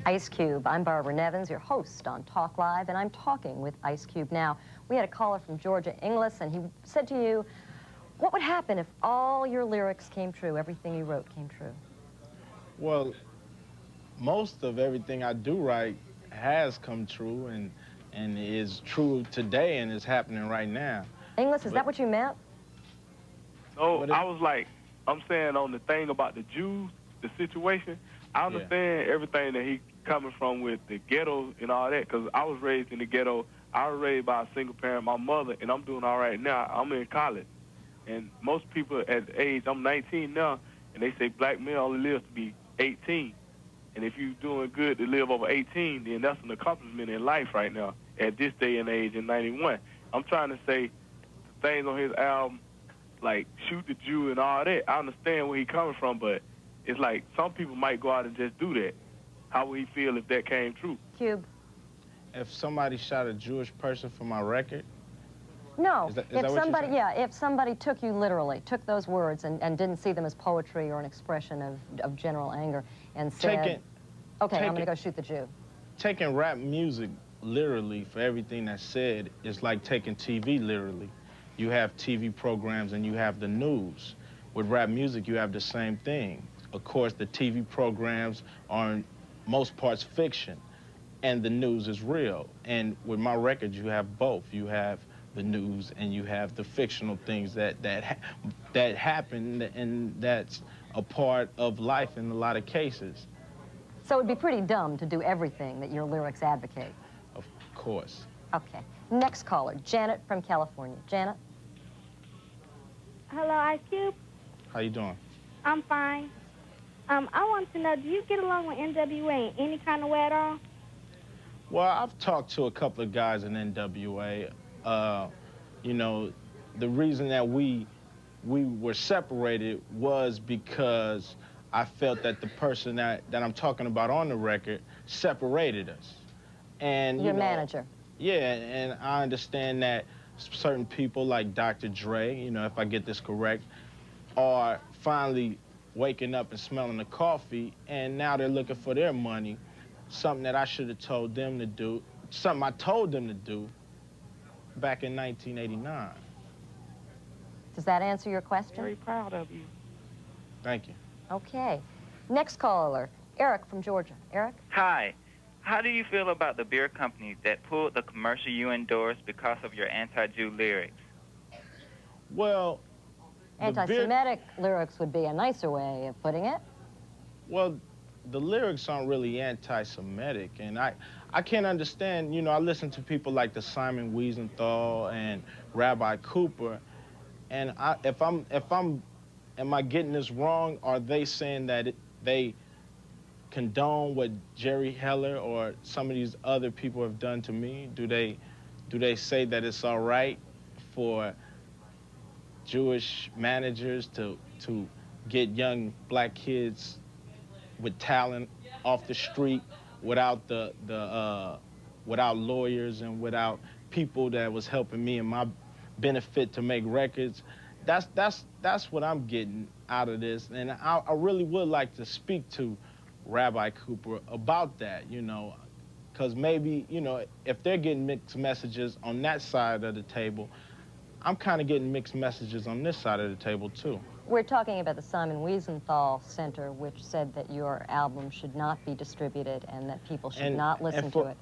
Ice Cube. I'm Barbara Nevins, your host on Talk Live, and I'm talking with Ice Cube now. We had a caller from Georgia, Inglis, and he said to you, what would happen if all your lyrics came true, everything you wrote came true? Well, most of everything I do write has come true and is true today and is happening right now. Inglis, is that what you meant? No, I was like, I'm saying on the thing about the Jews, the situation, I understand everything that he coming from with the ghetto and all that, because I was raised in the ghetto. I was raised by a single parent, my mother, and I'm doing all right now. I'm in college. And most people at the age, I'm 19 now, and they say black men only live to be 18. And if you're doing good to live over 18, then that's an accomplishment in life right now at this day and age in 91. I'm trying to say the things on his album, like Shoot the Jew and all that, I understand where he coming from, but it's like some people might go out and just do that. How would he feel if that came true? Cube. If somebody shot a Jewish person for my record? No, is that if what somebody, you're saying? if somebody took you literally, took those words and didn't see them as poetry or an expression of general anger and said, okay, I'm gonna go shoot the Jew. Taking rap music literally for everything that's said is like taking TV literally. You have TV programs and you have the news. With rap music, you have the same thing. Of course, the TV programs are in most parts fiction, and the news is real. And with my records, you have both. You have the news and you have the fictional things that happen, and that's a part of life in a lot of cases. So it'd be pretty dumb to do everything that your lyrics advocate. Of course. Okay. Next caller, Janet from California. Janet? Hello, Ice Cube. How you doing? I'm fine. I want to know, do you get along with NWA in any kind of way at all? Well, I've talked to a couple of guys in NWA. You know, the reason that we were separated was because I felt that the person that I'm talking about on the record separated us. And Your manager. Yeah, and I understand that certain people like Dr. Dre, you know, if I get this correct, are finally waking up and smelling the coffee, and now they're looking for their money, something that I should have told them to do, something I told them to do back in 1989. Does that answer your question? Very proud of you. Thank you. Okay. Next caller, Eric from Georgia. Eric? Hi. How do you feel about the beer companies that pulled the commercial you endorsed because of your anti-Jew lyrics? Well, anti-Semitic lyrics would be a nicer way of putting it. Well, the lyrics aren't really anti-Semitic, and I can't understand, you know, I listen to people like the Simon Wiesenthal and Rabbi Cooper, and am I getting this wrong? Are they saying that they condone what Jerry Heller or some of these other people have done to me? Do they say that it's all right for Jewish managers to get young black kids with talent off the street without without lawyers and without people that was helping me in my benefit to make records? That's what I'm getting out of this, and I really would like to speak to Rabbi Cooper about that, you know, because maybe, you know, if they're getting mixed messages on that side of the table, I'm kind of getting mixed messages on this side of the table, too. We're talking about the Simon Wiesenthal Center, which said that your album should not be distributed and that people should not listen to it.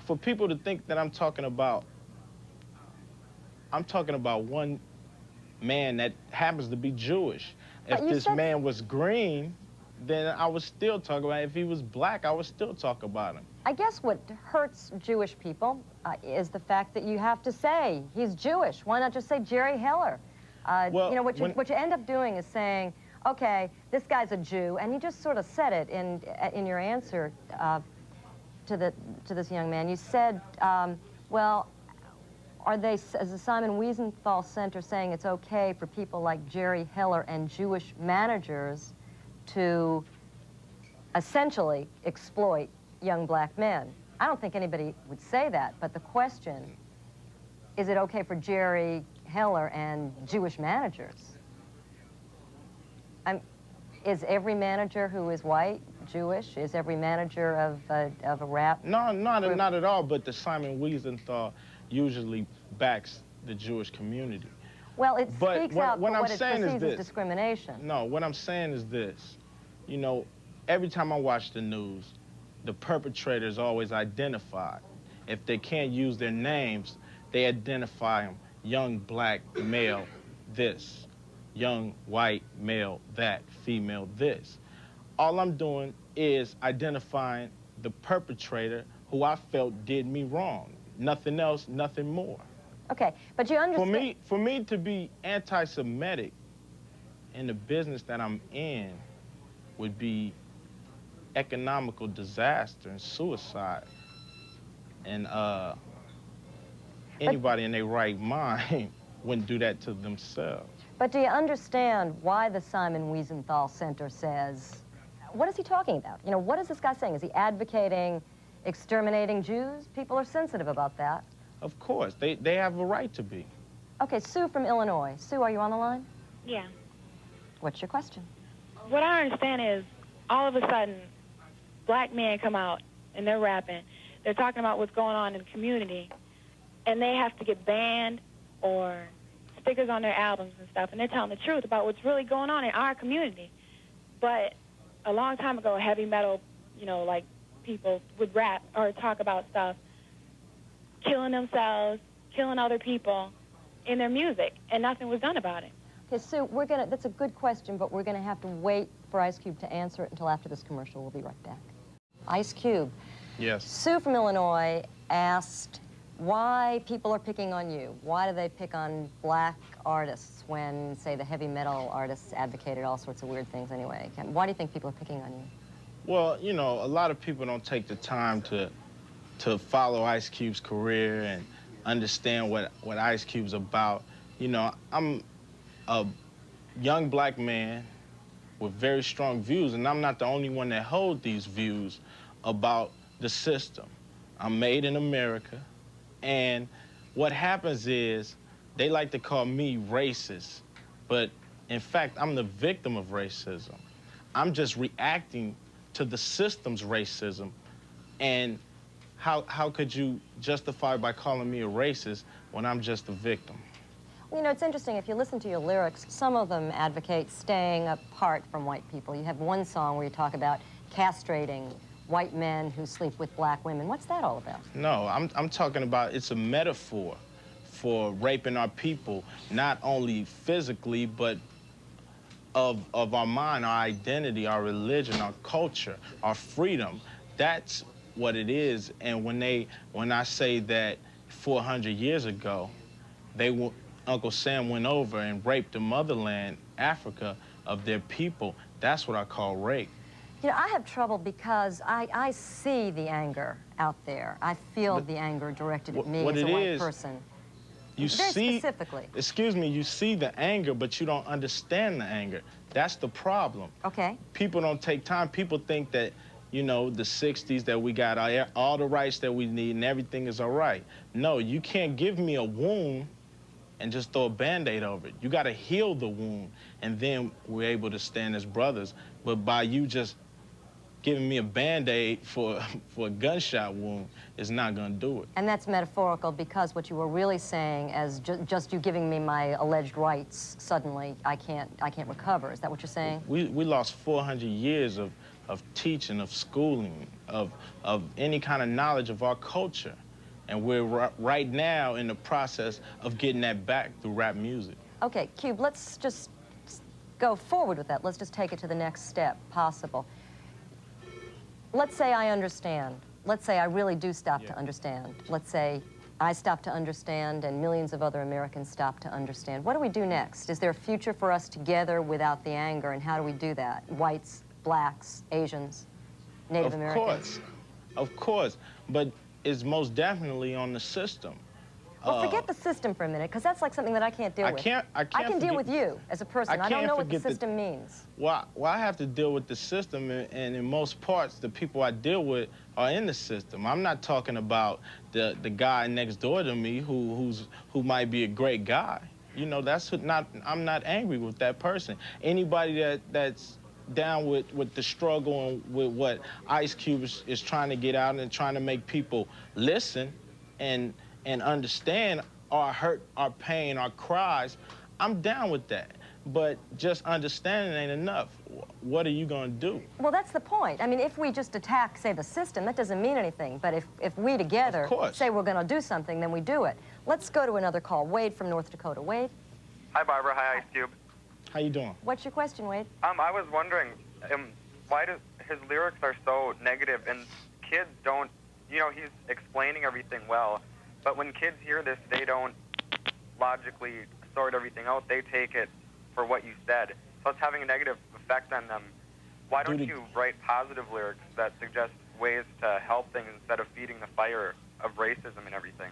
For people to think that I'm talking about one man that happens to be Jewish. If this man was green, then I would still talk about it. If he was black, I would still talk about him. I guess what hurts Jewish people is the fact that you have to say he's Jewish. Why not just say Jerry Heller? Well, you know, what you end up doing is saying, okay, this guy's a Jew, and you just sort of said it in your answer to this young man. You said, well, are they, as the Simon Wiesenthal Center, saying it's okay for people like Jerry Heller and Jewish managers to essentially exploit young black men? I don't think anybody would say that, but the question, is it okay for Jerry Heller and Jewish managers? Is every manager who is white Jewish? Is every manager of a rap? No, not at all, but the Simon Wiesenthal usually backs the Jewish community. Well, it But speaks out for what it saying perceives as this. discrimination. No, what I'm saying is this. You know, every time I watch the news, the perpetrator is always identified. If they can't use their names, they identify them. Young black male, this. Young white male, that. Female, this. All I'm doing is identifying the perpetrator who I felt did me wrong. Nothing else, nothing more. Okay, but you understand... For me to be anti-Semitic in the business that I'm in would be economical disaster and suicide. And anybody in their right mind wouldn't do that to themselves. But do you understand why the Simon Wiesenthal Center says, what is he talking about? You know, what is this guy saying? Is he advocating exterminating Jews? People are sensitive about that. Of course, they have a right to be. Okay, Sue from Illinois. Sue, are you on the line? Yeah. What's your question? What I understand is, all of a sudden, black men come out and they're rapping. They're talking about what's going on in the community, and they have to get banned or stickers on their albums and stuff, and they're telling the truth about what's really going on in our community. But a long time ago, heavy metal, you know, like people would rap or talk about stuff, killing themselves, killing other people in their music, and nothing was done about it. Okay, Sue, that's a good question, but we're gonna have to wait for Ice Cube to answer it until after this commercial. We'll be right back. Ice Cube. Yes. Sue from Illinois asked why people are picking on you. Why do they pick on black artists when, say, the heavy metal artists advocated all sorts of weird things anyway? Why do you think people are picking on you? Well, you know, a lot of people don't take the time to follow Ice Cube's career and understand what Ice Cube's about. You know, I'm a young black man with very strong views, and I'm not the only one that hold these views about the system. I'm made in America, and what happens is they like to call me racist, but in fact, I'm the victim of racism. I'm just reacting to the system's racism, and how could you justify by calling me a racist when I'm just a victim? Well, you know, it's interesting. If you listen to your lyrics, some of them advocate staying apart from white people. You have one song where you talk about castrating white men who sleep with black women. What's that all about? No, I'm talking about it's a metaphor for raping our people, not only physically, but of our mind, our identity, our religion, our culture, our freedom. That's what it is. And when I say that 400 years ago, Uncle Sam went over and raped the motherland, Africa, of their people, that's what I call rape. You know, I have trouble because I see the anger out there. I feel the anger directed at me as a white person. You Very see, specifically. Excuse me, you see the anger, but you don't understand the anger. That's the problem. Okay. People don't take time. People think that, you know, the 60s, that we got all the rights that we need and everything is all right. No, you can't give me a wound and just throw a Band-Aid over it. You got to heal the wound, and then we're able to stand as brothers. But by you just giving me a Band-Aid for a gunshot wound is not going to do it. And that's metaphorical, because what you were really saying as just you giving me my alleged rights, suddenly I can't recover. Is that what you're saying? We lost 400 years of teaching, of schooling, of any kind of knowledge of our culture. And we're right now in the process of getting that back through rap music. Okay, Cube, let's just go forward with that. Let's just take it to the next step possible. Let's say I understand. Let's say I really do stop to understand. Let's say I stop to understand and millions of other Americans stop to understand. What do we do next? Is there a future for us together without the anger, and how do we do that? Whites, blacks, Asians, Native Americans? Of course, but it's most definitely on the system. Well, forget the system for a minute, because that's like something that I can't deal with. I can deal with you as a person. I don't know what the system means. Well, I have to deal with the system, and in most parts, the people I deal with are in the system. I'm not talking about the guy next door to me who might be a great guy. You know, I'm not angry with that person. Anybody down with the struggle and with what Ice Cube is trying to get out and trying to make people listen and understand our hurt, our pain, our cries. I'm down with that. But just understanding ain't enough. What are you going to do? Well, that's the point. I mean, if we just attack, say, the system, that doesn't mean anything. But if we together say we're going to do something, then we do it. Let's go to another call. Wade from North Dakota. Wade? Hi, Barbara. Hi, Ice Cube. How you doing? What's your question, Wade? I was wondering why his lyrics are so negative, and kids don't, you know, he's explaining everything well, but when kids hear this, they don't logically sort everything out. They take it for what you said. So it's having a negative effect on them. Why don't you write positive lyrics that suggest ways to help things instead of feeding the fire of racism and everything?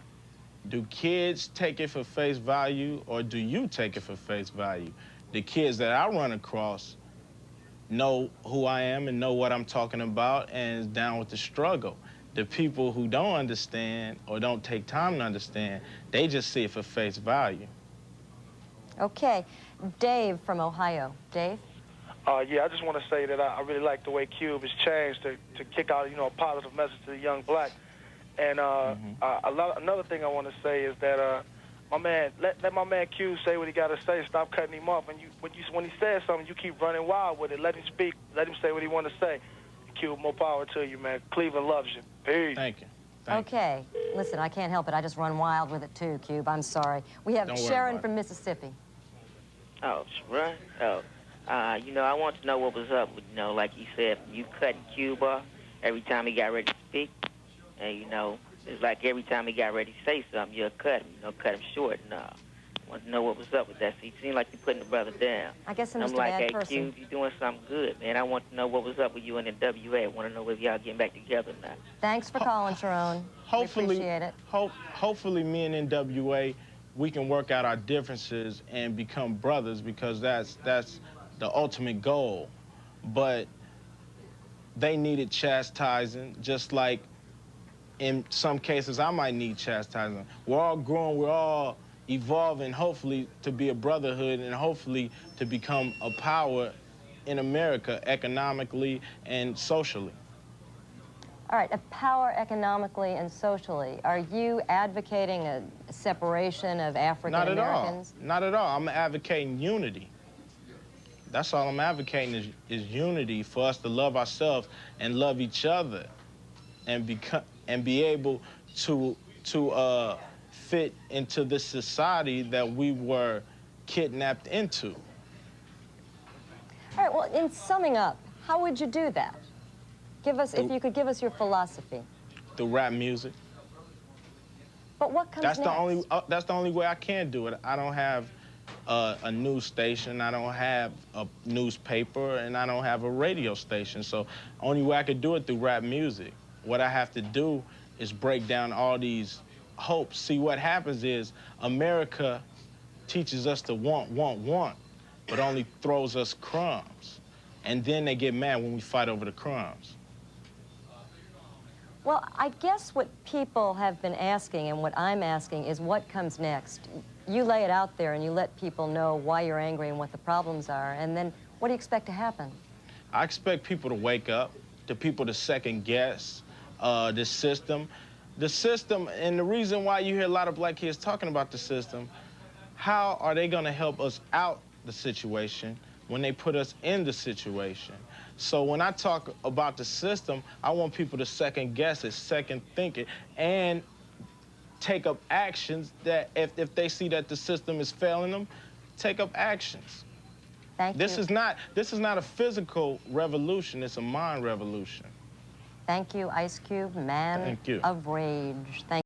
Do kids take it for face value, or do you take it for face value? The kids that I run across know who I am and know what I'm talking about and is down with the struggle. The people who don't understand or don't take time to understand, they just see it for face value. Okay. Dave from Ohio. Dave? Yeah, I just want to say that I really like the way Cube has changed to kick out, you know, a positive message to the young black. And another thing I want to say is that my man, let my man Cube say what he got to say. Stop cutting him off. And when he says something, you keep running wild with it. Let him speak. Let him say what he want to say. Cube, more power to you, man. Cleveland loves you. Peace. Thank you. Okay. Listen, I can't help it. I just run wild with it, too, Cube. I'm sorry. We have Sharon from Mississippi. Oh, right. Oh, you know, I want to know what was up with, you know, like you said, you cutting Cube off every time he got ready to speak. And, you know, it's like every time he got ready to say something, you'll cut him, you know, cut him short. And I want to know what was up with that. So he seemed like you putting the brother down. I guess I'm and just I'm a like, bad hey, person. Cube, you doing something good, man. I want to know what was up with you and the WA. I want to know if y'all getting back together now. Thanks for calling, Sharon. Hopefully, we appreciate it. Hopefully me and NWA, we can work out our differences and become brothers, because that's the ultimate goal. But they needed chastising, just like in some cases I might need chastising. We're all growing, we're all evolving, hopefully to be a brotherhood and hopefully to become a power in America economically and socially. All right, a power economically and socially. Are you advocating a separation of African Americans? Not at all. I'm advocating unity. That's all I'm advocating is unity, for us to love ourselves and love each other and be able to fit into this society that we were kidnapped into. All right, well, in summing up, how would you do that? Give us, if you could give us your philosophy. Through rap music. But what comes next? That's the only way I can do it. I don't have a news station, I don't have a newspaper, and I don't have a radio station. So only way I could do it through rap music. What I have to do is break down all these hopes. See, what happens is America teaches us to want, but only throws us crumbs. And then they get mad when we fight over the crumbs. Well, I guess what people have been asking and what I'm asking is what comes next. You lay it out there and you let people know why you're angry and what the problems are, and then what do you expect to happen? I expect people to wake up, the people to second guess the system. The system, and the reason why you hear a lot of black kids talking about the system, how are they gonna help us out the situation when they put us in the situation? So when I talk about the system, I want people to second guess it, second think it, and take up actions that if they see that the system is failing them, take up actions. Thank you. This is not a physical revolution, it's a mind revolution. Thank you, Ice Cube, man Thank you. of rage. Thank